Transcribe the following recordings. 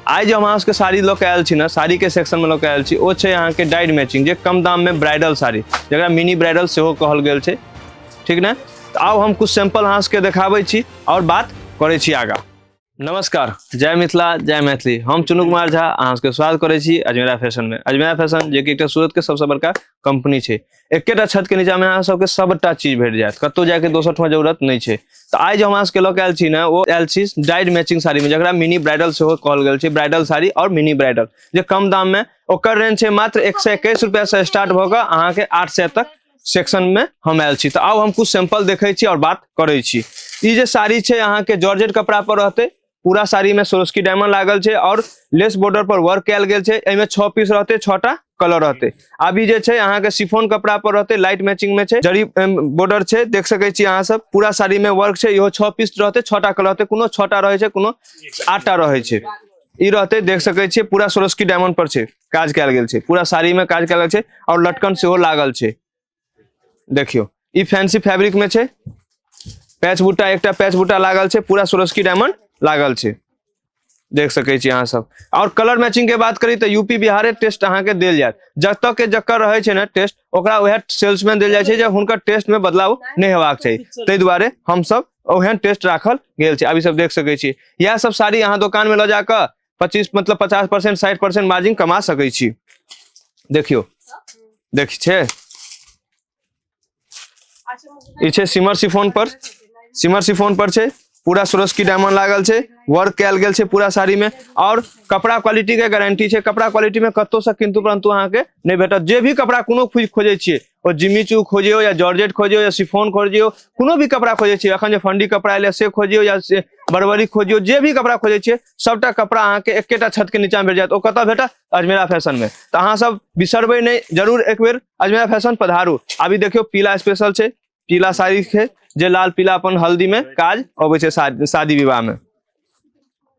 आज हम अहाँ के साड़ी लऽ के आयल छी ना, साड़ी के सेक्शन में लऽ के आयल छी, वो छै अहाँ के डाइड मैचिंग, जे कम दाम में ब्राइडल साड़ी, जकरा मिनी ब्राइडल सेहो कहल गेल छै, ठीक ना। तो आब हम कुछ सैंपल अहाँ के देखाबै छी और बात करै छी आगा। नमस्कार, जय मिथिला, जय मैथिली। हम चुनू कुमार झा अहाँ के स्वागत करै छी अजमेरा फैशन में। अजमेरा फैशन जे कि एकटा सूरत के सबसे बड़का कंपनी छै, एकेटा छत के नीचा में अहाँ सबके सबटा चीज भेट जायत, कतौ जाके दोसर ठमा जरूरत नहीं छै। तो आज हम अहाँ के लऽ के आयल छी ना, वो आयल छी डाइड मैचिंग साड़ी में, जकरा मिनी ब्राइडल सेहो कहल गेल छै, ब्राइडल साड़ी और मिनी ब्राइडल, जे कम दाम में ओकर रेंज छै मात्र 121 रुपया से स्टार्ट भऽ कऽ अहाँ के 800 तक सेक्शन में हम आयल छी। तो आब हम कुछ सैंपल देखै छी और बात करै छी। ई जे साड़ी छै अहाँ के जॉर्जेट कपड़ा पर रहते, पूरा साड़ी में स्वरोस्की डायमंड लागल छै और लेस बॉर्डर पर वर्क कैल गेल छै। एमे 6 पीस रहते, 6टा कलर रहते। अभी जे छै अहाँ के शिफॉन कपड़ा पर रहते, लाइट मैचिंग में छै, जरी बॉर्डर छै, देख सकै छी अहाँ सब। पूरा साड़ी में वर्क छै, इहो 6 पीस रहते, 6टा कलर रहते, कोनो 6टा रहे छै, कोनो 8टा रहे छै। ई रहते, देख सकै छी पूरा स्वरोस्की डायमंड पर छै, काज कैल गेल छै, पूरा साड़ी में काज कैल गेल छै और लटकन सेहो लागल छै। देखियो ई फैंसी फैब्रिक में छै, पैच बूटा, एकटा पैच बूटा लागल छै, पूरा स्वरोस्की डायमंड लागल छै, देख सकै छी अहाँ सब। और कलर मैचिंग के बात करी तो यूपी बिहार टेस्ट अहाँ के देल जायत, जतऽ के जकर रहे छै ना टेस्ट, ओकरा वह सेल्समैन देल जाय छै, जे हुनकर टेस्ट में बदलाव नहीं हेबाक चाहिए, ताहि दुआरे हम सब ओहन टेस्ट राखल गेल छै। अभी सब देख सकै छी, यह सब साड़ी अहाँ दुकान में लऽ जाकर 50% 60% मार्जिन कमा सकै छी। देखियो, देख छै ई छै सिमर शिफॉन पर, सिमर शिफॉन पर छै, पूरा स्वरोस्की डायमंड लागल छै, वर्क कैल गेल छै पूरा साड़ी में और कपड़ा क्वालिटी के गारंटी छै। कपड़ा क्वालिटी में कतौ से किंतु परंतु अहाँ के नहीं भेटत। जे भी कपड़ा कोनो खोजे छियै, ओ जिम्मी चू खोजियो या जॉर्जेट खोजियो या शिफॉन खोजियो, कोनो भी कपड़ा खोजे छियै, अखन जे फंडी कपड़ा एले से खोजियो या से बरबरी खोजियो, जे भी कपड़ा खोजे छियै, सबटा कपड़ा अहाँ के एकेटा छत के नीचा में भेट जायत। ओ कतऽ भेटत? अजमेरा फैशन में। तो अहाँ सब बिसरबै नहीं, जरूर एक बेर अजमेरा फैशन पधारू। अभी देखियो पीला स्पेशल छै, पीला साड़ी है, जे लाल पीला अपन हल्दी में काज अबै छै शादी विवाह में।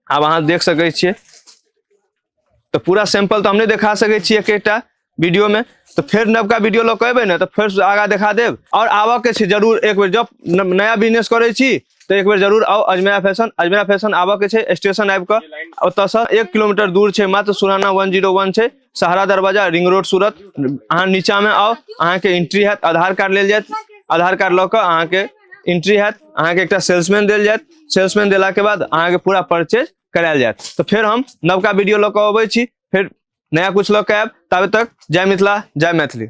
अब अहाँ देख सकै छियै। तो पूरा सैंपल तो हमने देखा सकै छियै एकटा वीडियो में, तो फिर नवका वीडियो लऽ के एबै ने तो फिर आगा देखा देब। और आबऽ के छै जरूर एक बेर, जब नया बिजनेस करै छी तो एक बेर जरूर आओ अजमेरा फैशन। अजमेरा फैशन आबऽ के छै, स्टेशन आबि कऽ ओतऽ से 1 किलोमीटर दूर छै, मात्र सुराना 101 छै, सहारा दरवाजा, रिंग रोड, सूरत। अहाँ नीचा में आओ, अहाँ के एंट्री हैत, आधार कार्ड लेल जायत, आधार कार्ड लऽ कऽ अहाँ के एंट्री हैत, अहाँ के एकटा सेल्समैन देल जायत, सेल्समैन देला के बाद अहाँ के पूरा परचेज करायल जायत। तो फिर हम नवका वीडियो लऽ कऽ अबै छी, फिर नया कुछ लऽ के आयब। तब तक जय मिथिला, जय मैथिली।